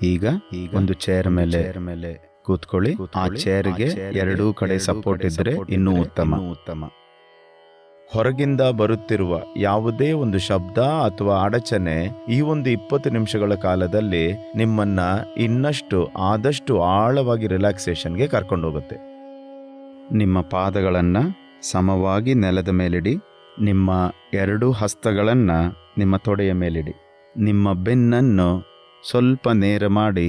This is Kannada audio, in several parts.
ಈಗ ಒಂದು ಚೇರ್ ಮೇಲೆ ಕೂತ್ಕೊಳ್ಳಿ. ಆ ಚೇರ್ಗೆ ಎರಡೂ ಕಡೆ ಸಪೋರ್ಟ್ ಇದ್ರೆ ಇನ್ನೂ ಉತ್ತಮ. ಹೊರಗಿಂದ ಬರುತ್ತಿರುವ ಯಾವುದೇ ಒಂದು ಶಬ್ದ ಅಥವಾ ಅಡಚಣೆ ಈ ಒಂದು 20 ನಿಮಿಷಗಳ ಕಾಲದಲ್ಲಿ ನಿಮ್ಮನ್ನ ಇನ್ನಷ್ಟು ಆದಷ್ಟು ಆಳವಾಗಿ ರಿಲ್ಯಾಕ್ಸೇಷನ್ಗೆ ಕರ್ಕೊಂಡೋಗುತ್ತೆ. ನಿಮ್ಮ ಪಾದಗಳನ್ನ ಸಮವಾಗಿ ನೆಲದ ಮೇಲಿಡಿ. ನಿಮ್ಮ 2 ಹಸ್ತಗಳನ್ನ ನಿಮ್ಮ ತೊಡೆಯ ಮೇಲಿಡಿ. ನಿಮ್ಮ ಬೆನ್ನನ್ನು ಸ್ವಲ್ಪ ನೇರ ಮಾಡಿ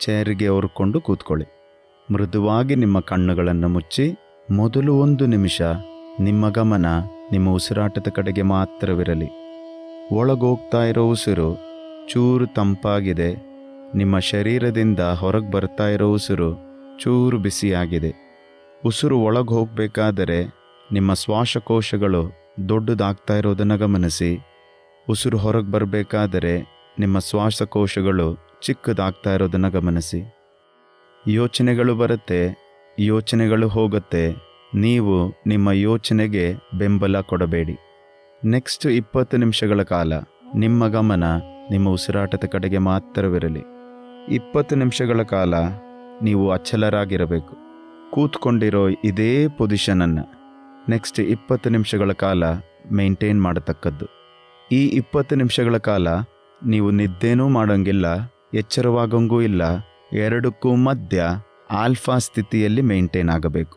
ಚೇರಿಗೆ ಒರ್ಕೊಂಡು ಕೂತ್ಕೊಳ್ಳಿ. ಮೃದುವಾಗಿ ನಿಮ್ಮ ಕಣ್ಣುಗಳನ್ನು ಮುಚ್ಚಿ ಮೊದಲು 1 ನಿಮಿಷ ನಿಮ್ಮ ಗಮನ ನಿಮ್ಮ ಉಸಿರಾಟದ ಕಡೆಗೆ ಮಾತ್ರವಿರಲಿ. ಒಳಗೋಗ್ತಾ ಇರೋ ಉಸಿರು ಚೂರು ತಂಪಾಗಿದೆ. ನಿಮ್ಮ ಶರೀರದಿಂದ ಹೊರಗೆ ಬರ್ತಾ ಇರೋ ಉಸಿರು ಚೂರು ಬಿಸಿಯಾಗಿದೆ. ಉಸಿರು ಒಳಗೆ ಹೋಗಬೇಕಾದರೆ ನಿಮ್ಮ ಶ್ವಾಸಕೋಶಗಳು ದೊಡ್ಡದಾಗ್ತಾ ಇರೋದನ್ನು ಗಮನಿಸಿ. ಉಸಿರು ಹೊರಗೆ ಬರಬೇಕಾದರೆ ನಿಮ್ಮ ಶ್ವಾಸಕೋಶಗಳು ಚಿಕ್ಕದಾಗ್ತಾ ಇರೋದನ್ನು ಗಮನಿಸಿ. ಯೋಚನೆಗಳು ಬರುತ್ತೆ, ಯೋಚನೆಗಳು ಹೋಗುತ್ತೆ. ನೀವು ನಿಮ್ಮ ಯೋಚನೆಗೆ ಬೆಂಬಲ ಕೊಡಬೇಡಿ. ನೆಕ್ಸ್ಟ್ 20 ನಿಮಿಷಗಳ ಕಾಲ ನಿಮ್ಮ ಗಮನ ನಿಮ್ಮ ಉಸಿರಾಟದ ಕಡೆಗೆ ಮಾತ್ರವಿರಲಿ. 20 ನಿಮಿಷಗಳ ಕಾಲ ನೀವು ಅಚಲರಾಗಿರಬೇಕು. ಕೂತ್ಕೊಂಡಿರೋ ಇದೇ ಪೊಸಿಷನನ್ನು ನೆಕ್ಸ್ಟ್ 20 ನಿಮಿಷಗಳ ಕಾಲ ಮೇಂಟೈನ್ ಮಾಡತಕ್ಕದ್ದು. ಈ 20 ನಿಮಿಷಗಳ ಕಾಲ ನೀವು ನಿದ್ದೆನೂ ಮಾಡೋಂಗಿಲ್ಲ, ಎಚ್ಚರವಾಗಂಗೂ ಇಲ್ಲ. ಎರಡಕ್ಕೂ ಮಧ್ಯ ಆಲ್ಫಾ ಸ್ಥಿತಿಯಲ್ಲಿ ಮೇಂಟೈನ್ ಆಗಬೇಕು.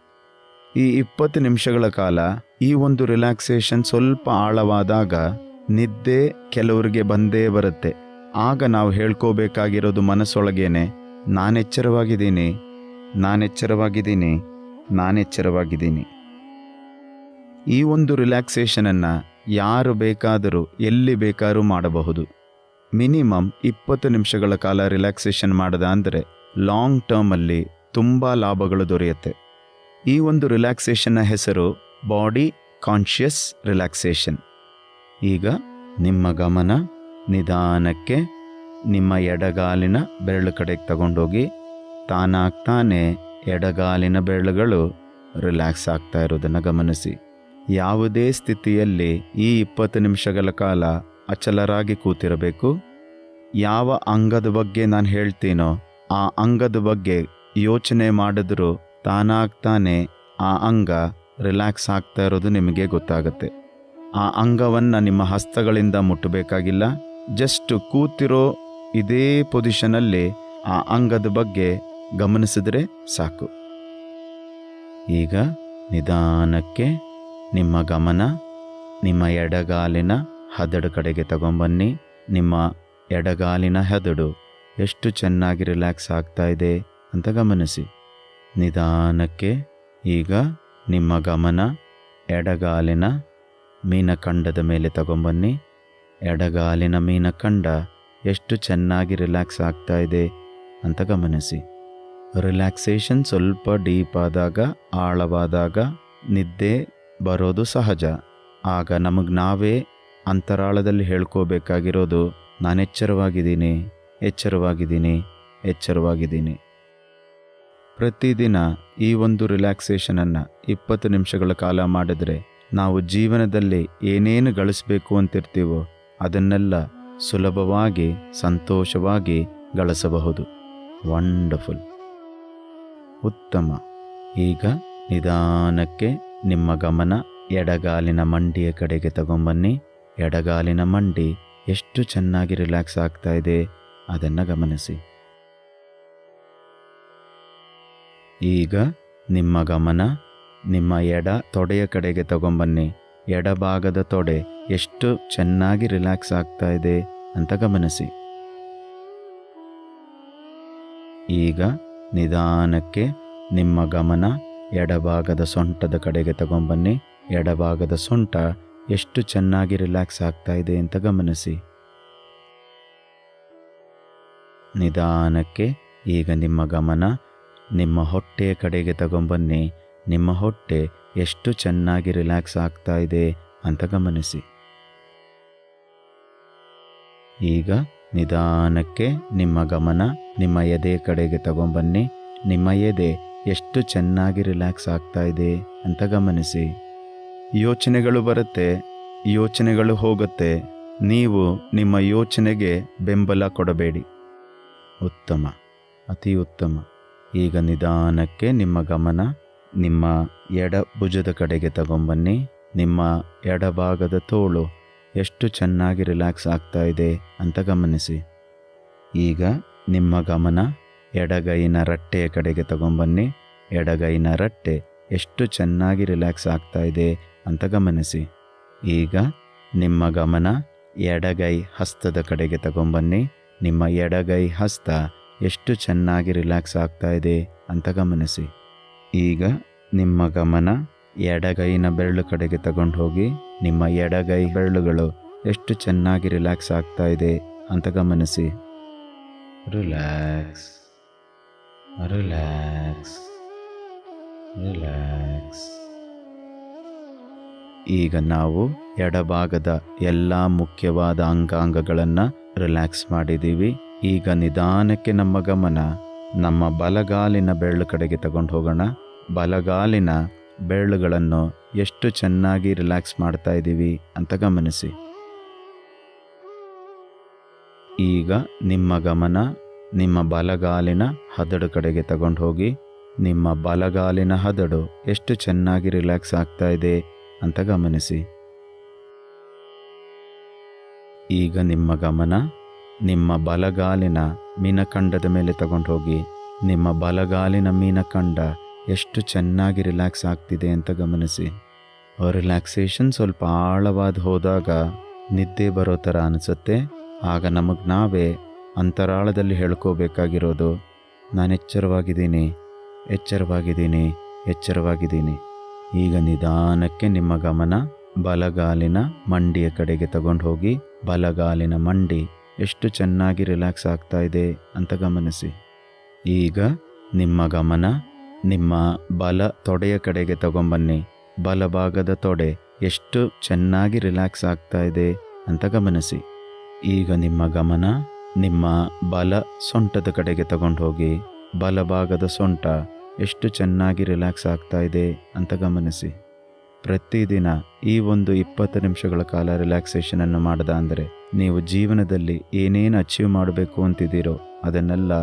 ಈ 20 ನಿಮಿಷಗಳ ಕಾಲ ಈ ಒಂದು ರಿಲ್ಯಾಕ್ಸೇಷನ್ ಸ್ವಲ್ಪ ಆಳವಾದಾಗ ನಿದ್ದೆ ಕೆಲವರಿಗೆ ಬಂದೇ ಬರುತ್ತೆ. ಆಗ ನಾವು ಹೇಳ್ಕೋಬೇಕಾಗಿರೋದು ಮನಸ್ಸೊಳಗೇನೆ, ನಾನೆಚ್ಚರವಾಗಿದ್ದೀನಿ, ನಾನೆಚ್ಚರವಾಗಿದ್ದೀನಿ, ನಾನೆಚ್ಚರವಾಗಿದ್ದೀನಿ. ಈ ಒಂದು ರಿಲ್ಯಾಕ್ಸೇಷನನ್ನು ಯಾರು ಬೇಕಾದರೂ ಎಲ್ಲಿ ಬೇಕಾದ್ರೂ ಮಾಡಬಹುದು. ಮಿನಿಮಮ್ 20 ನಿಮಿಷಗಳ ಕಾಲ ರಿಲ್ಯಾಕ್ಸೇಷನ್ ಮಾಡದ ಅಂದರೆ ಲಾಂಗ್ ಟರ್ಮಲ್ಲಿ ತುಂಬ ಲಾಭಗಳು ದೊರೆಯುತ್ತೆ. ಈ ಒಂದು ರಿಲ್ಯಾಕ್ಸೇಷನ್ನ ಹೆಸರು ಬಾಡಿ ಕಾನ್ಷಿಯಸ್ ರಿಲ್ಯಾಕ್ಸೇಷನ್. ಈಗ ನಿಮ್ಮ ಗಮನ ನಿಧಾನಕ್ಕೆ ನಿಮ್ಮ ಎಡಗಾಲಿನ ಬೆರಳು ಕಡೆಗೆ ತಗೊಂಡೋಗಿ ತಾನಾಗ್ತಾನೆ ಎಡಗಾಲಿನ ಬೆರಳುಗಳು ರಿಲ್ಯಾಕ್ಸ್ ಆಗ್ತಾ ಇರೋದನ್ನು ಗಮನಿಸಿ. ಯಾವುದೇ ಸ್ಥಿತಿಯಲ್ಲಿ ಈ 20 ನಿಮಿಷಗಳ ಕಾಲ ಅಚಲರಾಗಿ ಕೂತಿರಬೇಕು. ಯಾವ ಅಂಗದ ಬಗ್ಗೆ ನಾನು ಹೇಳ್ತೀನೋ ಆ ಅಂಗದ ಬಗ್ಗೆ ಯೋಚನೆ ಮಾಡಿದ್ರೂ ತಾನಾಗ್ತಾನೆ ಆ ಅಂಗ ರಿಲ್ಯಾಕ್ಸ್ ಆಗ್ತಾ ಇರೋದು ನಿಮಗೆ ಗೊತ್ತಾಗುತ್ತೆ. ಆ ಅಂಗವನ್ನು ನಿಮ್ಮ ಹಸ್ತಗಳಿಂದ ಮುಟ್ಟಬೇಕಾಗಿಲ್ಲ. ಜಸ್ಟ್ ಕೂತಿರೋ ಇದೇ ಪೊಸಿಷನಲ್ಲಿ ಆ ಅಂಗದ ಬಗ್ಗೆ ಗಮನಿಸಿದ್ರೆ ಸಾಕು. ಈಗ ನಿಧಾನಕ್ಕೆ ನಿಮ್ಮ ಗಮನ ನಿಮ್ಮ ಎಡಗಾಲಿನ ಹದಡು ಕಡೆಗೆ ತಗೊಂಬನ್ನಿ. ನಿಮ್ಮ ಎಡಗಾಲಿನ ಹದಡು ಎಷ್ಟು ಚೆನ್ನಾಗಿ ರಿಲ್ಯಾಕ್ಸ್ ಆಗ್ತಾ ಇದೆ ಅಂತ ಗಮನಿಸಿ. ನಿಧಾನಕ್ಕೆ ಈಗ ನಿಮ್ಮ ಗಮನ ಎಡಗಾಲಿನ ಮೀನಖಂಡದ ಮೇಲೆ ತಗೊಂಬನ್ನಿ. ಎಡಗಾಲಿನ ಮೀನಖಂಡ ಎಷ್ಟು ಚೆನ್ನಾಗಿ ರಿಲ್ಯಾಕ್ಸ್ ಆಗ್ತಾ ಇದೆ ಅಂತ ಗಮನಿಸಿ. ರಿಲ್ಯಾಕ್ಸೇಷನ್ ಸ್ವಲ್ಪ ಡೀಪ್ ಆದಾಗ, ಆಳವಾದಾಗ ನಿದ್ದೆ ಬರೋದು ಸಹಜ. ಆಗ ನಮಗೆ ನಾವೇ ಅಂತರಾಳದಲ್ಲಿ ಹೇಳ್ಕೋಬೇಕಾಗಿರೋದು, ನಾನೆಚ್ಚರವಾಗಿದ್ದೀನಿ, ಎಚ್ಚರವಾಗಿದ್ದೀನಿ, ಎಚ್ಚರವಾಗಿದ್ದೀನಿ. ಪ್ರತಿದಿನ ಈ ಒಂದು ರಿಲ್ಯಾಕ್ಸೇಷನನ್ನು 20 ನಿಮಿಷಗಳ ಕಾಲ ಮಾಡಿದ್ರೆ ನಾವು ಜೀವನದಲ್ಲಿ ಏನೇನು ಗಳಿಸಬೇಕು ಅಂತಿರ್ತೀವೋ ಅದನ್ನೆಲ್ಲ ಸುಲಭವಾಗಿ ಸಂತೋಷವಾಗಿ ಗಳಿಸಬಹುದು. ವಂಡರ್ಫುಲ್, ಉತ್ತಮ. ಈಗ ನಿಧಾನಕ್ಕೆ ನಿಮ್ಮ ಗಮನ ಎಡಗಾಲಿನ ಮಂಡಿಯ ಕಡೆಗೆ ತಗೊಂಬನ್ನಿ. ಎಡಗಾಲಿನ ಮಂಡಿ ಎಷ್ಟು ಚೆನ್ನಾಗಿ ರಿಲ್ಯಾಕ್ಸ್ ಆಗ್ತಾ ಇದೆ ಅದನ್ನು ಗಮನಿಸಿ. ಈಗ ನಿಮ್ಮ ಗಮನ ನಿಮ್ಮ ಎಡ ತೊಡೆಯ ಕಡೆಗೆ ತಗೊಂಬನ್ನಿ. ಎಡಭಾಗದ ತೊಡೆ ಎಷ್ಟು ಚೆನ್ನಾಗಿ ರಿಲ್ಯಾಕ್ಸ್ ಆಗ್ತಾ ಇದೆ ಅಂತ ಗಮನಿಸಿ. ಈಗ ನಿಧಾನಕ್ಕೆ ನಿಮ್ಮ ಗಮನ ಎಡಭಾಗದ ಸೊಂಟದ ಕಡೆಗೆ ತಗೊಂಬನ್ನಿ. ಎಡಭಾಗದ ಸೊಂಟ ಎಷ್ಟು ಚೆನ್ನಾಗಿ ರಿಲ್ಯಾಕ್ಸ್ ಆಗ್ತಾ ಇದೆ ಅಂತ ಗಮನಿಸಿ. ನಿಧಾನಕ್ಕೆ ಈಗ ನಿಮ್ಮ ಗಮನ ನಿಮ್ಮ ಹೊಟ್ಟೆಯ ಕಡೆಗೆ ತಗೊಂಬನ್ನಿ. ನಿಮ್ಮ ಹೊಟ್ಟೆ ಎಷ್ಟು ಚೆನ್ನಾಗಿ ರಿಲ್ಯಾಕ್ಸ್ ಆಗ್ತಾ ಇದೆ ಅಂತ ಗಮನಿಸಿ. ಈಗ ನಿಧಾನಕ್ಕೆ ನಿಮ್ಮ ಗಮನ ನಿಮ್ಮ ಎದೆ ಕಡೆಗೆ ತಗೊಂಬನ್ನಿ. ನಿಮ್ಮ ಎದೆ ಎಷ್ಟು ಚೆನ್ನಾಗಿ ರಿಲ್ಯಾಕ್ಸ್ ಆಗ್ತಾ ಇದೆ ಅಂತ ಗಮನಿಸಿ. ಯೋಚನೆಗಳು ಬರುತ್ತೆ, ಯೋಚನೆಗಳು ಹೋಗುತ್ತೆ. ನೀವು ನಿಮ್ಮ ಯೋಚನೆಗೆ ಬೆಂಬಲ ಕೊಡಬೇಡಿ. ಉತ್ತಮ, ಅತಿ ಉತ್ತಮ. ಈಗ ನಿಧಾನಕ್ಕೆ ನಿಮ್ಮ ಗಮನ ನಿಮ್ಮ ಎಡ ಭುಜದ ಕಡೆಗೆ ತಗೊಂಬನ್ನಿ. ನಿಮ್ಮ ಎಡಭಾಗದ ತೋಳು ಎಷ್ಟು ಚೆನ್ನಾಗಿ ರಿಲ್ಯಾಕ್ಸ್ ಆಗ್ತಾ ಇದೆ ಅಂತ ಗಮನಿಸಿ. ಈಗ ನಿಮ್ಮ ಗಮನ ಎಡಗೈನ ರಟ್ಟೆಯ ಕಡೆಗೆ ತಗೊಂಬನ್ನಿ. ಎಡಗೈನ ರಟ್ಟೆ ಎಷ್ಟು ಚೆನ್ನಾಗಿ ರಿಲ್ಯಾಕ್ಸ್ ಆಗ್ತಾ ಇದೆ ಅಂತ ಗಮನಿಸಿ. ಈಗ ನಿಮ್ಮ ಗಮನ ಎಡಗೈ ಹಸ್ತದ ಕಡೆಗೆ ತಗೊಂಬನ್ನಿ. ನಿಮ್ಮ ಎಡಗೈ ಹಸ್ತ ಎಷ್ಟು ಚೆನ್ನಾಗಿ ರಿಲ್ಯಾಕ್ಸ್ ಆಗ್ತಾ ಇದೆ ಅಂತ ಗಮನಿಸಿ. ಈಗ ನಿಮ್ಮ ಗಮನ ಎಡಗೈನ ಬೆರಳು ಕಡೆಗೆ ತಗೊಂಡು ಹೋಗಿ ನಿಮ್ಮ ಎಡಗೈ ಬೆರಳುಗಳು ಎಷ್ಟು ಚೆನ್ನಾಗಿ ರಿಲ್ಯಾಕ್ಸ್ ಆಗ್ತಾ ಇದೆ ಅಂತ ಗಮನಿಸಿ. Relax, relax, relax. ಈಗ ನಾವು ಎಡಭಾಗದ ಎಲ್ಲ ಮುಖ್ಯವಾದ ಅಂಗಾಂಗಗಳನ್ನು ರಿಲ್ಯಾಕ್ಸ್ ಮಾಡಿದ್ದೀವಿ. ಈಗ ನಿಧಾನಕ್ಕೆ ನಮ್ಮ ಗಮನ ನಮ್ಮ ಬಲಗಾಲಿನ ಬೆರಳು ಕಡೆಗೆ ತಗೊಂಡು ಹೋಗೋಣ. ಬಲಗಾಲಿನ ಬೆರಳುಗಳನ್ನು ಎಷ್ಟು ಚೆನ್ನಾಗಿ ರಿಲ್ಯಾಕ್ಸ್ ಮಾಡ್ತಾ ಇದ್ದೀವಿ ಅಂತ ಗಮನಿಸಿ. ಈಗ ನಿಮ್ಮ ಗಮನ ನಿಮ್ಮ ಬಲಗಾಲಿನ ಹದಡು ಕಡೆಗೆ ತಗೊಂಡು ಹೋಗಿ ನಿಮ್ಮ ಬಲಗಾಲಿನ ಹದಡು ಎಷ್ಟು ಚೆನ್ನಾಗಿ ರಿಲ್ಯಾಕ್ಸ್ ಆಗ್ತಾ ಇದೆ ಅಂತ ಗಮನಿಸಿ. ಈಗ ನಿಮ್ಮ ಗಮನ ನಿಮ್ಮ ಬಲಗಾಲಿನ ಮೀನಖಂಡದ ಮೇಲೆ ತಗೊಂಡು ಹೋಗಿ ನಿಮ್ಮ ಬಲಗಾಲಿನ ಮೀನಖಂಡ ಎಷ್ಟು ಚೆನ್ನಾಗಿ ರಿಲ್ಯಾಕ್ಸ್ ಆಗ್ತಿದೆ ಅಂತ ಗಮನಿಸಿ. ರಿಲ್ಯಾಕ್ಸೇಷನ್ ಸ್ವಲ್ಪ ಆಳವಾದ ಹೋದಾಗ ನಿದ್ದೆ ಬರೋ ಥರ ಅನಿಸುತ್ತೆ. ಆಗ ನಮಗೆ ನಾವೇ ಅಂತರಾಳದಲ್ಲಿ ಹೇಳ್ಕೋಬೇಕಾಗಿರೋದು, ನಾನು ಎಚ್ಚರವಾಗಿದ್ದೀನಿ, ಎಚ್ಚರವಾಗಿದ್ದೀನಿ, ಎಚ್ಚರವಾಗಿದ್ದೀನಿ. ಈಗ ನಿಧಾನಕ್ಕೆ ನಿಮ್ಮ ಗಮನ ಬಲಗಾಲಿನ ಮಂಡಿಯ ಕಡೆಗೆ ತಗೊಂಡು ಹೋಗಿ ಬಲಗಾಲಿನ ಮಂಡಿ ಎಷ್ಟು ಚೆನ್ನಾಗಿ ರಿಲ್ಯಾಕ್ಸ್ ಆಗ್ತಾ ಇದೆ ಅಂತ ಗಮನಿಸಿ. ಈಗ ನಿಮ್ಮ ಗಮನ ನಿಮ್ಮ ಬಲ ತೊಡೆಯ ಕಡೆಗೆ ತಗೊಂಬನ್ನಿ. ಬಲಭಾಗದ ತೊಡೆ ಎಷ್ಟು ಚೆನ್ನಾಗಿ ರಿಲ್ಯಾಕ್ಸ್ ಆಗ್ತಾ ಇದೆ ಅಂತ ಗಮನಿಸಿ. ಈಗ ನಿಮ್ಮ ಗಮನ ನಿಮ್ಮ ಬಲ ಸೊಂಟದ ಕಡೆಗೆ ತಗೊಂಡು ಹೋಗಿ ಬಲಭಾಗದ ಸೊಂಟ ಎಷ್ಟು ಚೆನ್ನಾಗಿ ರಿಲ್ಯಾಕ್ಸ್ ಆಗ್ತಾ ಇದೆ ಅಂತ ಗಮನಿಸಿ. ಪ್ರತಿದಿನ ಈ ಒಂದು 20 ನಿಮಿಷಗಳ ಕಾಲ ರಿಲ್ಯಾಕ್ಸೇಷನನ್ನು ಮಾಡಿದ ಅಂದರೆ ನೀವು ಜೀವನದಲ್ಲಿ ಏನೇನು ಅಚೀವ್ ಮಾಡಬೇಕು ಅಂತಿದ್ದೀರೋ ಅದನ್ನೆಲ್ಲ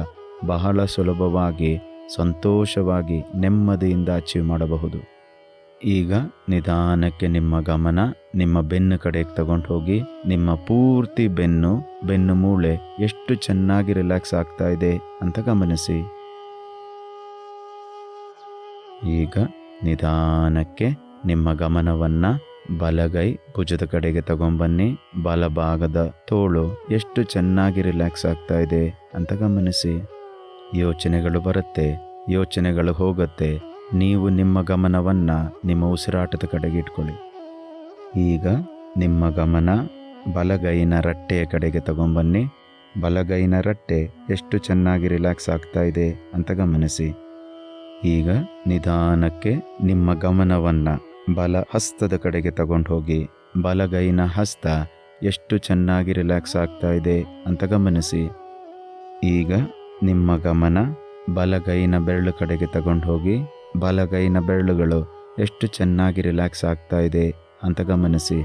ಬಹಳ ಸುಲಭವಾಗಿ, ಸಂತೋಷವಾಗಿ, ನೆಮ್ಮದಿಯಿಂದ ಅಚೀವ್ ಮಾಡಬಹುದು. ಈಗ ನಿಧಾನಕ್ಕೆ ನಿಮ್ಮ ಗಮನ ನಿಮ್ಮ ಬೆನ್ನು ಕಡೆಗೆ ತಗೊಂಡು ಹೋಗಿ ನಿಮ್ಮ ಪೂರ್ತಿ ಬೆನ್ನು ಮೂಳೆ ಎಷ್ಟು ಚೆನ್ನಾಗಿ ರಿಲ್ಯಾಕ್ಸ್ ಆಗ್ತಾ ಇದೆ ಅಂತ ಗಮನಿಸಿ. ಈಗ ನಿಧಾನಕ್ಕೆ ನಿಮ್ಮ ಗಮನವನ್ನು ಬಲಗೈ ಭುಜದ ಕಡೆಗೆ ತಗೊಂಬನ್ನಿ. ಬಲಭಾಗದ ತೋಳು ಎಷ್ಟು ಚೆನ್ನಾಗಿ ರಿಲ್ಯಾಕ್ಸ್ ಆಗ್ತಾ ಇದೆ ಅಂತ ಗಮನಿಸಿ. ಯೋಚನೆಗಳು ಬರುತ್ತೆ, ಯೋಚನೆಗಳು ಹೋಗುತ್ತೆ. ನೀವು ನಿಮ್ಮ ಗಮನವನ್ನು ನಿಮ್ಮ ಉಸಿರಾಟದ ಕಡೆಗೆ ಇಟ್ಕೊಳ್ಳಿ. ಈಗ ನಿಮ್ಮ ಗಮನ ಬಲಗೈನ ರಟ್ಟೆಯ ಕಡೆಗೆ ತಗೊಂಬನ್ನಿ. ಬಲಗೈನ ರಟ್ಟೆ ಎಷ್ಟು ಚೆನ್ನಾಗಿ ರಿಲ್ಯಾಕ್ಸ್ ಆಗ್ತಾ ಇದೆ ಅಂತ ಗಮನಿಸಿ. ಈಗ ನಿಧಾನಕ್ಕೆ ನಿಮ್ಮ ಗಮನವನ್ನು ಬಲ ಹಸ್ತದ ಕಡೆಗೆ ತಗೊಂಡು ಹೋಗಿ ಬಲಗೈನ ಹಸ್ತ ಎಷ್ಟು ಚೆನ್ನಾಗಿ ರಿಲ್ಯಾಕ್ಸ್ ಆಗ್ತಾ ಇದೆ ಅಂತ ಗಮನಿಸಿ. ಈಗ ನಿಮ್ಮ ಗಮನ ಬಲಗೈನ ಬೆರಳು ಕಡೆಗೆ ತಗೊಂಡು ಹೋಗಿ ಬಲಗೈನ ಬೆರಳುಗಳು ಎಷ್ಟು ಚೆನ್ನಾಗಿ ರಿಲ್ಯಾಕ್ಸ್ ಆಗ್ತಾ ಇದೆ ಅಂತ ಗಮನಿಸಿ.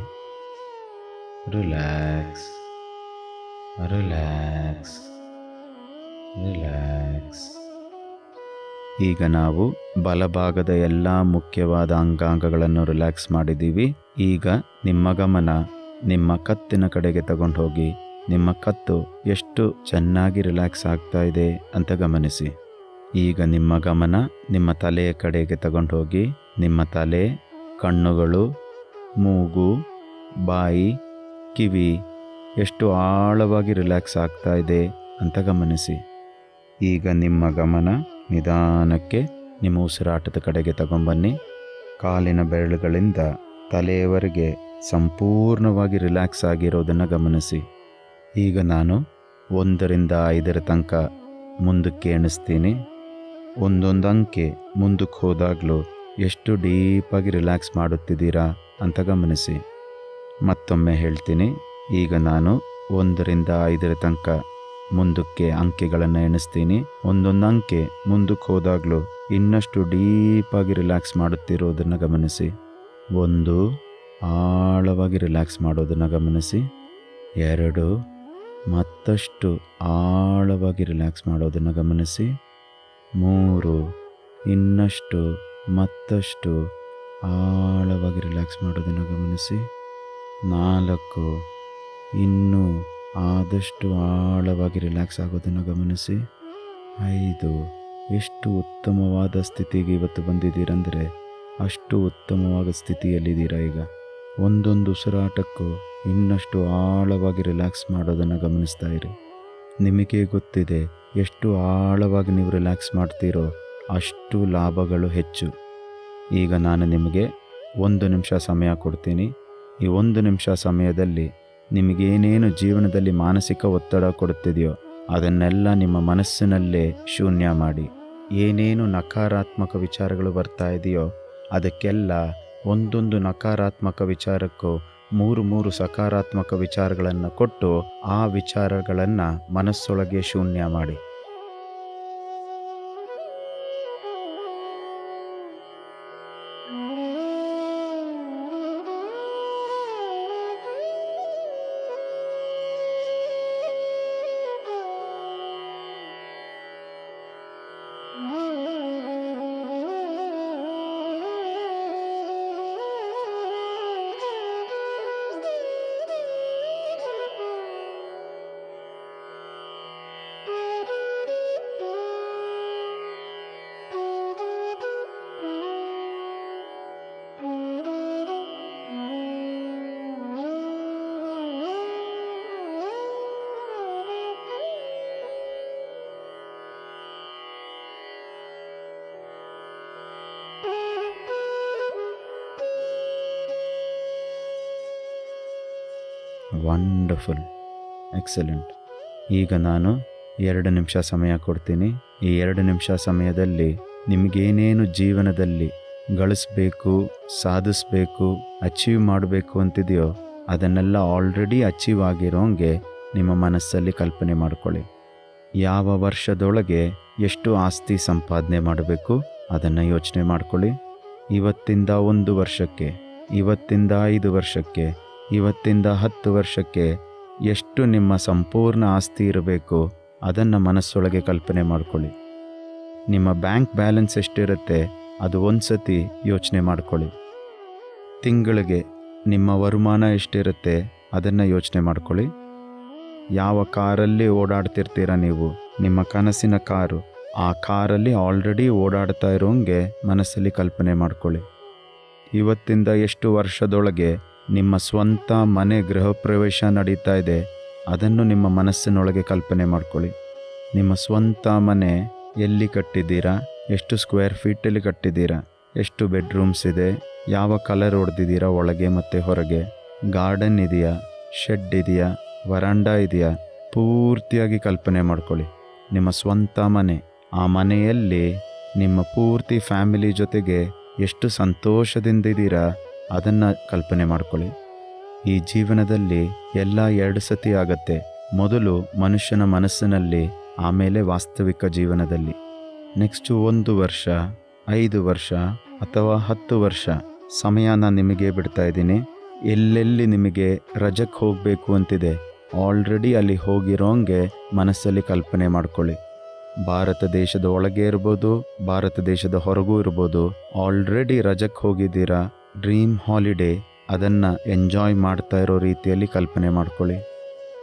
Relax, relax, relax. ಈಗ ನಾವು ಬಲಭಾಗದ ಎಲ್ಲ ಮುಖ್ಯವಾದ ಅಂಗಾಂಗಗಳನ್ನು ರಿಲ್ಯಾಕ್ಸ್ ಮಾಡಿದ್ದೀವಿ. ಈಗ ನಿಮ್ಮ ಗಮನ ನಿಮ್ಮ ಕತ್ತಿನ ಕಡೆಗೆ ತಗೊಂಡು ಹೋಗಿ ನಿಮ್ಮ ಕತ್ತು ಎಷ್ಟು ಚೆನ್ನಾಗಿ ರಿಲ್ಯಾಕ್ಸ್ ಆಗ್ತಾ ಇದೆ ಅಂತ ಗಮನಿಸಿ. ಈಗ ನಿಮ್ಮ ಗಮನ ನಿಮ್ಮ ತಲೆಯ ಕಡೆಗೆ ತಗೊಂಡು ಹೋಗಿ ನಿಮ್ಮ ತಲೆ, ಕಣ್ಣುಗಳು, ಮೂಗು, ಬಾಯಿ, ಕಿವಿ ಎಷ್ಟು ಆಳವಾಗಿ ರಿಲ್ಯಾಕ್ಸ್ ಆಗ್ತಾ ಇದೆ ಅಂತ ಗಮನಿಸಿ. ಈಗ ನಿಮ್ಮ ಗಮನ ನಿಧಾನಕ್ಕೆ ನಿಮ್ಮ ಉಸಿರಾಟದ ಕಡೆಗೆ ತಗೊಂಬನ್ನಿ. ಕಾಲಿನ ಬೆರಳುಗಳಿಂದ ತಲೆಯವರೆಗೆ ಸಂಪೂರ್ಣವಾಗಿ ರಿಲ್ಯಾಕ್ಸ್ ಆಗಿರೋದನ್ನು ಗಮನಿಸಿ. ಈಗ ನಾನು 1ರಿಂದ 5 ತನಕ ಮುಂದಕ್ಕೆ ಎಣಿಸ್ತೀನಿ. ಒಂದೊಂದು ಅಂಕೆ ಮುಂದಕ್ಕೆ ಹೋದಾಗಲೂ ಎಷ್ಟು ಡೀಪಾಗಿ ರಿಲ್ಯಾಕ್ಸ್ ಮಾಡುತ್ತಿದ್ದೀರಾ ಅಂತ ಗಮನಿಸಿ. ಮತ್ತೊಮ್ಮೆ ಹೇಳ್ತೀನಿ. ಈಗ ನಾನು 1ರಿಂದ 5 ತನಕ ಮುಂದಕ್ಕೆ ಅಂಕೆಗಳನ್ನು ಎಣಿಸ್ತೀನಿ. ಒಂದೊಂದು ಅಂಕೆ ಮುಂದಕ್ಕೆ ಹೋದಾಗಲೂ ಇನ್ನಷ್ಟು ಡೀಪಾಗಿ ರಿಲ್ಯಾಕ್ಸ್ ಮಾಡುತ್ತಿರೋದನ್ನು ಗಮನಿಸಿ. 1 ಆಳವಾಗಿ ರಿಲ್ಯಾಕ್ಸ್ ಮಾಡೋದನ್ನು ಗಮನಿಸಿ. 2 ಮತ್ತಷ್ಟು ಆಳವಾಗಿ ರಿಲ್ಯಾಕ್ಸ್ ಮಾಡೋದನ್ನು ಗಮನಿಸಿ. 3, ಇನ್ನಷ್ಟು ಮತ್ತಷ್ಟು ಆಳವಾಗಿ ರಿಲ್ಯಾಕ್ಸ್ ಮಾಡೋದನ್ನು ಗಮನಿಸಿ. 4, ಇನ್ನೂ ಆದಷ್ಟು ಆಳವಾಗಿ ರಿಲ್ಯಾಕ್ಸ್ ಆಗೋದನ್ನು ಗಮನಿಸಿ. 5, ಎಷ್ಟು ಉತ್ತಮವಾದ ಸ್ಥಿತಿಗೆ ಇವತ್ತು ಬಂದಿದ್ದೀರಂದರೆ ಅಷ್ಟು ಉತ್ತಮವಾದ ಸ್ಥಿತಿಯಲ್ಲಿದ್ದೀರಾ. ಈಗ ಒಂದೊಂದು ಉಸಿರಾಟಕ್ಕೂ ಇನ್ನಷ್ಟು ಆಳವಾಗಿ ರಿಲ್ಯಾಕ್ಸ್ ಮಾಡೋದನ್ನು ಗಮನಿಸ್ತಾ ಇರಿ. ನಿಮಗೆ ಗೊತ್ತಿದೆ, ಎಷ್ಟು ಆಳವಾಗಿ ನೀವು ರಿಲ್ಯಾಕ್ಸ್ ಮಾಡ್ತೀರೋ ಅಷ್ಟು ಲಾಭಗಳು ಹೆಚ್ಚು. ಈಗ ನಾನು ನಿಮಗೆ 1 ನಿಮಿಷ ಸಮಯ ಕೊಡ್ತೀನಿ. ಈ 1 ನಿಮಿಷ ಸಮಯದಲ್ಲಿ ನಿಮಗೇನೇನು ಜೀವನದಲ್ಲಿ ಮಾನಸಿಕ ಒತ್ತಡ ಕೊಡುತ್ತಿದೆಯೋ ಅದನ್ನೆಲ್ಲ ನಿಮ್ಮ ಮನಸ್ಸಿನಲ್ಲೇ ಶೂನ್ಯ ಮಾಡಿ. ಏನೇನು ನಕಾರಾತ್ಮಕ ವಿಚಾರಗಳು ಬರ್ತಾ ಇದೆಯೋ ಅದಕ್ಕೆಲ್ಲ ಒಂದೊಂದು ನಕಾರಾತ್ಮಕ ವಿಚಾರಕ್ಕೂ 3 ಸಕಾರಾತ್ಮಕ ವಿಚಾರಗಳನ್ನು ಕೊಟ್ಟು ಆ ವಿಚಾರಗಳನ್ನು ಮನಸ್ಸೊಳಗೆ ಶೂನ್ಯ ಮಾಡಿ. Wonderful, excellent. ಈಗ ನಾನು 2 ನಿಮಿಷ ಸಮಯ ಕೊಡ್ತೀನಿ. ಈ 2 ನಿಮಿಷ ಸಮಯದಲ್ಲಿ ನಿಮಗೇನೇನು ಜೀವನದಲ್ಲಿ ಗಳಿಸ್ಬೇಕು, ಸಾಧಿಸಬೇಕು, ಅಚೀವ್ ಮಾಡಬೇಕು ಅಂತಿದೆಯೋ ಅದನ್ನೆಲ್ಲ ಆಲ್ರೆಡಿ ಅಚೀವ್ ಆಗಿರೋಂಗೆ ನಿಮ್ಮ ಮನಸ್ಸಲ್ಲಿ ಕಲ್ಪನೆ ಮಾಡ್ಕೊಳ್ಳಿ. ಯಾವ ವರ್ಷದೊಳಗೆ ಎಷ್ಟು ಆಸ್ತಿ ಸಂಪಾದನೆ ಮಾಡಬೇಕು ಅದನ್ನು ಯೋಚನೆ ಮಾಡ್ಕೊಳ್ಳಿ. ಇವತ್ತಿಂದ 1 ವರ್ಷಕ್ಕೆ, ಇವತ್ತಿಂದ 5 ವರ್ಷಕ್ಕೆ, ಇವತ್ತಿಂದ 10 ವರ್ಷಕ್ಕೆ ಎಷ್ಟು ನಿಮ್ಮ ಸಂಪೂರ್ಣ ಆಸ್ತಿ ಇರಬೇಕು ಅದನ್ನು ಮನಸ್ಸೊಳಗೆ ಕಲ್ಪನೆ ಮಾಡ್ಕೊಳ್ಳಿ. ನಿಮ್ಮ ಬ್ಯಾಂಕ್ ಬ್ಯಾಲೆನ್ಸ್ ಎಷ್ಟಿರುತ್ತೆ ಅದು ಒಂದು ಸತಿ ಯೋಚನೆ ಮಾಡ್ಕೊಳ್ಳಿ. ತಿಂಗಳಿಗೆ ನಿಮ್ಮ ವರುಮಾನ ಎಷ್ಟಿರುತ್ತೆ ಅದನ್ನು ಯೋಚನೆ ಮಾಡ್ಕೊಳ್ಳಿ. ಯಾವ ಕಾರಲ್ಲಿ ಓಡಾಡ್ತಿರ್ತೀರ ನೀವು, ನಿಮ್ಮ ಕನಸಿನ ಕಾರು, ಆ ಕಾರಲ್ಲಿ ಆಲ್ರೆಡಿ ಓಡಾಡ್ತಾ ಇರೋಂಗೆ ಮನಸ್ಸಲ್ಲಿ ಕಲ್ಪನೆ ಮಾಡ್ಕೊಳ್ಳಿ. ಇವತ್ತಿಂದ ಎಷ್ಟು ವರ್ಷದೊಳಗೆ ನಿಮ್ಮ ಸ್ವಂತ ಮನೆ ಗೃಹ ಪ್ರವೇಶ ನಡೀತಾ ಇದೆ ಅದನ್ನು ನಿಮ್ಮ ಮನಸ್ಸಿನೊಳಗೆ ಕಲ್ಪನೆ ಮಾಡ್ಕೊಳ್ಳಿ. ನಿಮ್ಮ ಸ್ವಂತ ಮನೆ ಎಲ್ಲಿ ಕಟ್ಟಿದ್ದೀರಾ, ಎಷ್ಟು ಸ್ಕ್ವೇರ್ ಫೀಟಲ್ಲಿ ಕಟ್ಟಿದ್ದೀರಾ, ಎಷ್ಟು ಬೆಡ್ರೂಮ್ಸ್ ಇದೆ, ಯಾವ ಕಲರ್ ಹೊಡೆದಿದ್ದೀರಾ ಒಳಗೆ ಮತ್ತು ಹೊರಗೆ, ಗಾರ್ಡನ್ ಇದೆಯಾ, ಶೆಡ್ ಇದೆಯಾ, ವರಾಂಡ ಇದೆಯಾ, ಪೂರ್ತಿಯಾಗಿ ಕಲ್ಪನೆ ಮಾಡ್ಕೊಳ್ಳಿ. ನಿಮ್ಮ ಸ್ವಂತ ಮನೆ, ಆ ಮನೆಯಲ್ಲಿ ನಿಮ್ಮ ಪೂರ್ತಿ ಫ್ಯಾಮಿಲಿ ಜೊತೆಗೆ ಎಷ್ಟು ಸಂತೋಷದಿಂದಿದ್ದೀರಾ ಅದನ್ನು ಕಲ್ಪನೆ ಮಾಡ್ಕೊಳ್ಳಿ. ಈ ಜೀವನದಲ್ಲಿ ಎಲ್ಲ 2 ಸತಿ ಆಗತ್ತೆ. ಮೊದಲು ಮನುಷ್ಯನ ಮನಸ್ಸಿನಲ್ಲಿ, ಆಮೇಲೆ ವಾಸ್ತವಿಕ ಜೀವನದಲ್ಲಿ. ನೆಕ್ಸ್ಟು 1 ವರ್ಷ, 5 ವರ್ಷ ಅಥವಾ 10 ವರ್ಷ ಸಮಯ ನಾನು ನಿಮಗೆ ಬಿಡ್ತಾ ಇದ್ದೀನಿ. ಎಲ್ಲೆಲ್ಲಿ ನಿಮಗೆ ರಜಕ್ಕೆ ಹೋಗಬೇಕು ಅಂತಿದೆ ಆಲ್ರೆಡಿ ಅಲ್ಲಿ ಹೋಗಿರೋಂಗೆ ಮನಸ್ಸಲ್ಲಿ ಕಲ್ಪನೆ ಮಾಡ್ಕೊಳ್ಳಿ. ಭಾರತ ದೇಶದ ಒಳಗೆ ಇರ್ಬೋದು, ಭಾರತ ದೇಶದ ಹೊರಗೂ ಇರ್ಬೋದು, ಆಲ್ರೆಡಿ ರಜಕ್ಕೆ ಹೋಗಿದ್ದೀರಾ. ಡ್ರೀಮ್ ಹಾಲಿಡೇ ಅದನ್ನು ಎಂಜಾಯ್ ಮಾಡ್ತಾ ಇರೋ ರೀತಿಯಲ್ಲಿ ಕಲ್ಪನೆ ಮಾಡ್ಕೊಳ್ಳಿ.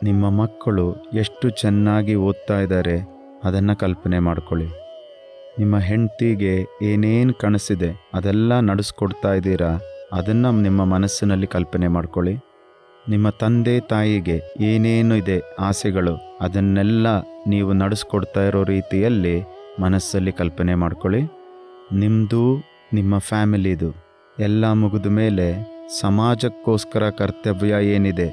ನಿಮ್ಮ ಮಕ್ಕಳು ಎಷ್ಟು ಚೆನ್ನಾಗಿ ಓದ್ತಾ ಇದ್ದಾರೆ ಅದನ್ನು ಕಲ್ಪನೆ ಮಾಡ್ಕೊಳ್ಳಿ. ನಿಮ್ಮ ಹೆಂಡತಿಗೆ ಏನೇನು ಕನಸಿದೆ ಅದೆಲ್ಲ ನಡೆಸ್ಕೊಡ್ತಾ ಇದ್ದೀರಾ ಅದನ್ನು ನಿಮ್ಮ ಮನಸ್ಸಿನಲ್ಲಿ ಕಲ್ಪನೆ ಮಾಡ್ಕೊಳ್ಳಿ. ನಿಮ್ಮ ತಂದೆ ತಾಯಿಗೆ ಏನೇನು ಇದೆ ಆಸೆಗಳು ಅದನ್ನೆಲ್ಲ ನೀವು ನಡೆಸ್ಕೊಡ್ತಾ ಇರೋ ರೀತಿಯಲ್ಲಿ ಮನಸ್ಸಲ್ಲಿ ಕಲ್ಪನೆ ಮಾಡ್ಕೊಳ್ಳಿ. ನಿಮ್ಮದು, ನಿಮ್ಮ ಫ್ಯಾಮಿಲಿದು ಎಲ್ಲ ಮುಗಿದ ಮೇಲೆ ಸಮಾಜಕ್ಕೋಸ್ಕರ ಕರ್ತವ್ಯ ಏನಿದೆ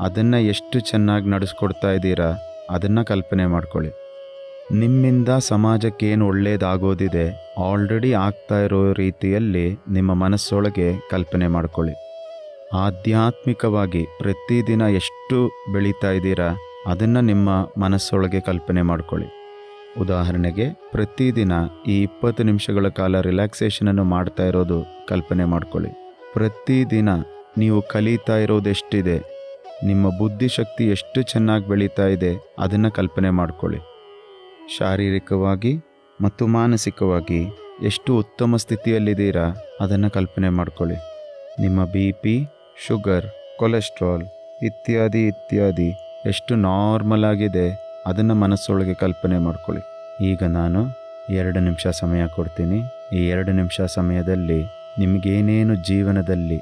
ಅದನ್ನು ಎಷ್ಟು ಚೆನ್ನಾಗಿ ನಡೆಸ್ಕೊಡ್ತಾ ಇದ್ದೀರಾ ಅದನ್ನು ಕಲ್ಪನೆ ಮಾಡ್ಕೊಳ್ಳಿ. ನಿಮ್ಮಿಂದ ಸಮಾಜಕ್ಕೆ ಏನು ಒಳ್ಳೆಯದಾಗೋದಿದೆ ಆಲ್ರೆಡಿ ಆಗ್ತಾ ಇರೋ ರೀತಿಯಲ್ಲಿ ನಿಮ್ಮ ಮನಸ್ಸೊಳಗೆ ಕಲ್ಪನೆ ಮಾಡ್ಕೊಳ್ಳಿ. ಆಧ್ಯಾತ್ಮಿಕವಾಗಿ ಪ್ರತಿದಿನ ಎಷ್ಟು ಬೆಳೀತಾ ಇದ್ದೀರಾ ಅದನ್ನು ನಿಮ್ಮ ಮನಸ್ಸೊಳಗೆ ಕಲ್ಪನೆ ಮಾಡ್ಕೊಳ್ಳಿ. ಉದಾಹರಣೆಗೆ ಪ್ರತಿದಿನ ಈ 20 ನಿಮಿಷಗಳ ಕಾಲ ರಿಲ್ಯಾಕ್ಸೇಷನನ್ನು ಮಾಡ್ತಾ ಇರೋದು ಕಲ್ಪನೆ ಮಾಡ್ಕೊಳ್ಳಿ. ಪ್ರತಿದಿನ ನೀವು ಕಲಿತಾ ಇರೋದೆಷ್ಟಿದೆ ನಿಮ್ಮ ಬುದ್ಧಿಶಕ್ತಿ ಎಷ್ಟು ಚೆನ್ನಾಗಿ ಬೆಳೀತಾ ಇದೆ ಅದನ್ನು ಕಲ್ಪನೆ ಮಾಡ್ಕೊಳ್ಳಿ. ಶಾರೀರಿಕವಾಗಿ ಮತ್ತು ಮಾನಸಿಕವಾಗಿ ಎಷ್ಟು ಉತ್ತಮ ಸ್ಥಿತಿಯಲ್ಲಿದ್ದೀರಾ ಅದನ್ನು ಕಲ್ಪನೆ ಮಾಡ್ಕೊಳ್ಳಿ. ನಿಮ್ಮ BP, ಶುಗರ್, ಕೊಲೆಸ್ಟ್ರಾಲ್ ಇತ್ಯಾದಿ ಇತ್ಯಾದಿ ಎಷ್ಟು ನಾರ್ಮಲ್ ಆಗಿದೆ ಅದನ್ನು ಮನಸ್ಸೊಳಗೆ ಕಲ್ಪನೆ ಮಾಡ್ಕೊಳ್ಳಿ. ಈಗ ನಾನು 2 ನಿಮಿಷ ಸಮಯ ಕೊಡ್ತೀನಿ. ಈ 2 ನಿಮಿಷ ಸಮಯದಲ್ಲಿ ನಿಮಗೇನೇನು ಜೀವನದಲ್ಲಿ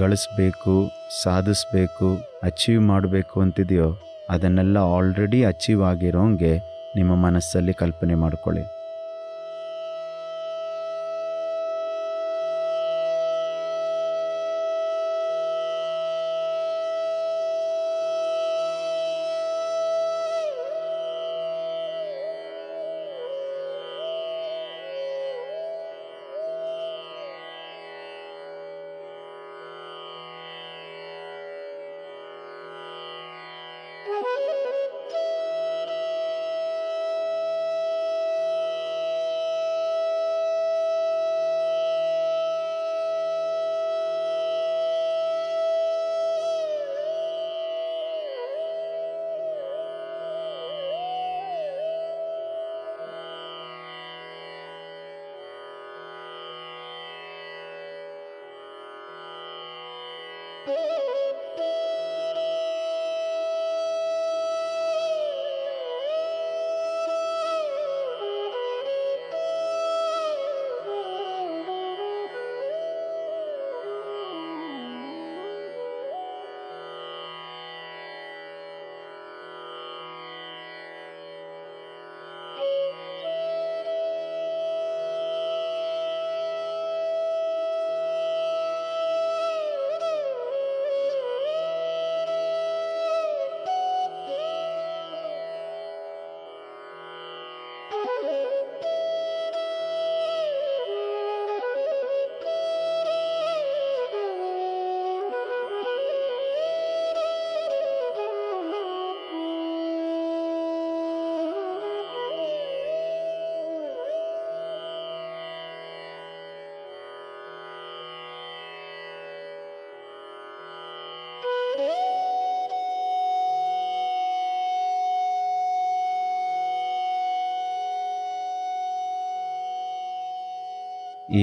ಗಳಿಸ್ಬೇಕು, ಸಾಧಿಸಬೇಕು, ಅಚೀವ್ ಮಾಡಬೇಕು ಅಂತಿದೆಯೋ ಅದನ್ನೆಲ್ಲ ಆಲ್ರೆಡಿ ಅಚೀವ್ ಆಗಿರೋಂಗೆ ನಿಮ್ಮ ಮನಸ್ಸಲ್ಲಿ ಕಲ್ಪನೆ ಮಾಡ್ಕೊಳ್ಳಿ.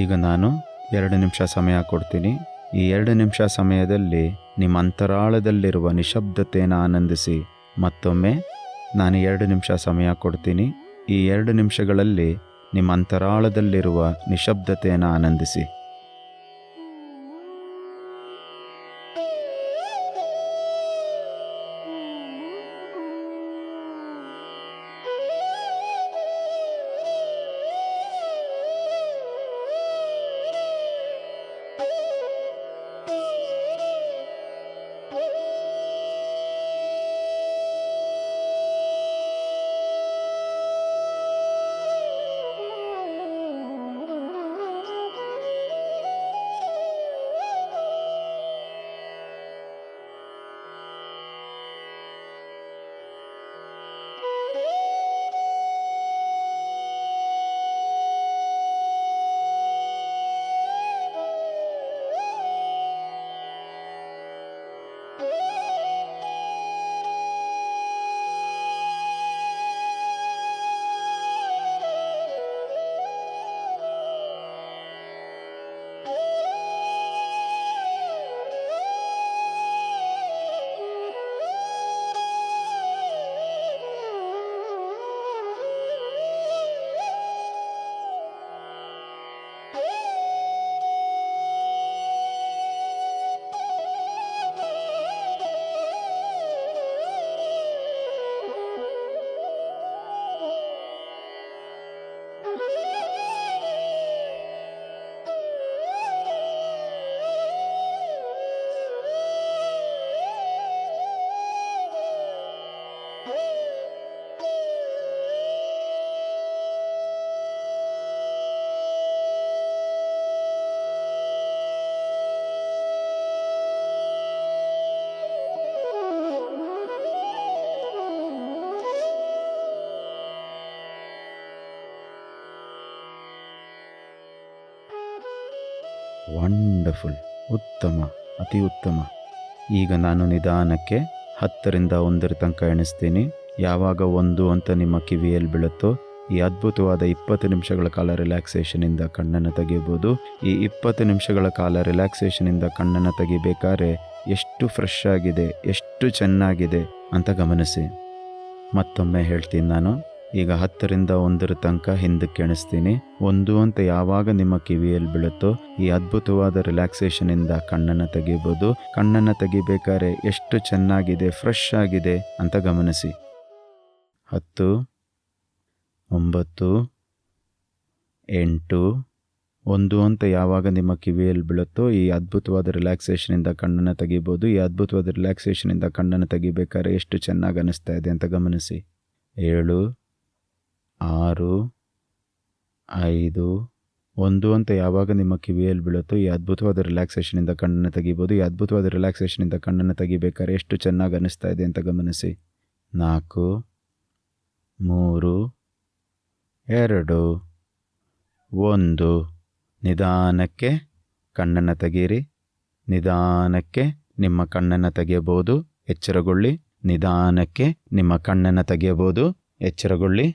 ಈಗ ನಾನು 2 ನಿಮಿಷ ಸಮಯ ಕೊಡ್ತೀನಿ. ಈ 2 ನಿಮಿಷ ಸಮಯದಲ್ಲಿ ನಿಮ್ಮ ಅಂತರಾಳದಲ್ಲಿರುವ ನಿಶಬ್ದತೆಯನ್ನು ಆನಂದಿಸಿ. ಮತ್ತೊಮ್ಮೆ ನಾನು 2 ನಿಮಿಷ ಸಮಯ ಕೊಡ್ತೀನಿ. ಈ 2 ನಿಮಿಷಗಳಲ್ಲಿ ನಿಮ್ಮ ಅಂತರಾಳದಲ್ಲಿರುವ ನಿಶಬ್ದತೆಯನ್ನು ಆನಂದಿಸಿ. ವಂಡರ್ಫುಲ್, ಉತ್ತಮ, ಅತಿ ಉತ್ತಮ. ಈಗ ನಾನು ನಿಧಾನಕ್ಕೆ 10ರಿಂದ 1 ತನಕ ಎಣಿಸ್ತೀನಿ. ಯಾವಾಗ 1 ಅಂತ ನಿಮ್ಮ ಕಿವಿಯಲ್ಲಿ ಬೀಳುತ್ತೋ ಈ ಅದ್ಭುತವಾದ 20 ನಿಮಿಷಗಳ ಕಾಲ ರಿಲ್ಯಾಕ್ಸೇಷನಿಂದ ಕಣ್ಣನ್ನು ತೆಗೆಯಬಹುದು. ಈ 20 ನಿಮಿಷಗಳ ಕಾಲ ರಿಲ್ಯಾಕ್ಸೇಷನಿಂದ ಕಣ್ಣನ್ನು ತೆಗಿಬೇಕಾದ್ರೆ ಎಷ್ಟು ಫ್ರೆಶ್ ಆಗಿದೆ, ಎಷ್ಟು ಚೆನ್ನಾಗಿದೆ ಅಂತ ಗಮನಿಸಿ. ಮತ್ತೊಮ್ಮೆ ಹೇಳ್ತೀನಿ ನಾನು. ಈಗ 10ರಿಂದ 1 ತನಕ ಹಿಂದಕ್ಕೆ ಎಣಿಸ್ತೀನಿ. 1 ಅಂತ ಯಾವಾಗ ನಿಮ್ಮ ಕಿವಿಯಲ್ಲಿ ಬೀಳುತ್ತೋ ಈ ಅದ್ಭುತವಾದ ರಿಲ್ಯಾಕ್ಸೇಷನಿಂದ ಕಣ್ಣನ್ನು ತೆಗಿಬೋದು. ಕಣ್ಣನ್ನು ತೆಗಿಬೇಕಾದ್ರೆ ಎಷ್ಟು ಚೆನ್ನಾಗಿದೆ, ಫ್ರೆಶ್ ಆಗಿದೆ ಅಂತ ಗಮನಿಸಿ. 10, 9, 8, 1 ಅಂತ ಯಾವಾಗ ನಿಮ್ಮ ಕಿವಿಯಲ್ಲಿ ಬೀಳುತ್ತೋ ಈ ಅದ್ಭುತವಾದ ರಿಲ್ಯಾಕ್ಸೇಷನಿಂದ ಕಣ್ಣನ್ನು ತೆಗಿಬೋದು. ಈ ಅದ್ಭುತವಾದ ರಿಲ್ಯಾಕ್ಸೇಷನಿಂದ ಕಣ್ಣನ್ನು ತೆಗಿಬೇಕಾದ್ರೆ ಎಷ್ಟು ಚೆನ್ನಾಗಿ ಅನ್ನಿಸ್ತಾ ಇದೆ ಅಂತ ಗಮನಿಸಿ. 7, 6, 5, 1 ಅಂತ ಯಾವಾಗ ನಿಮ್ಮ ಕಿವಿಯಲ್ಲಿ ಬೀಳುತ್ತೋ ಈ ಅದ್ಭುತವಾದ ರಿಲ್ಯಾಕ್ಸೇಷನಿಂದ ಕಣ್ಣನ್ನು ತೆಗಿಬೋದು. ಈ ಅದ್ಭುತವಾದ ರಿಲ್ಯಾಕ್ಸೇಷನಿಂದ ಕಣ್ಣನ್ನು ತೆಗಿಬೇಕಾದ್ರೆ ಎಷ್ಟು ಚೆನ್ನಾಗಿ ಅನ್ನಿಸ್ತಾ ಇದೆ ಅಂತ ಗಮನಿಸಿ. 4, 3, 2, 1. ನಿಧಾನಕ್ಕೆ ಕಣ್ಣನ್ನು ತೆಗೀರಿ. ನಿಧಾನಕ್ಕೆ ನಿಮ್ಮ ಕಣ್ಣನ್ನು ತೆಗೆಯಬಹುದು. ಎಚ್ಚರಗೊಳ್ಳಿ. ನಿಧಾನಕ್ಕೆ ನಿಮ್ಮ ಕಣ್ಣನ್ನು ತೆಗೆಯಬಹುದು. ಎಚ್ಚರಗೊಳ್ಳಿ.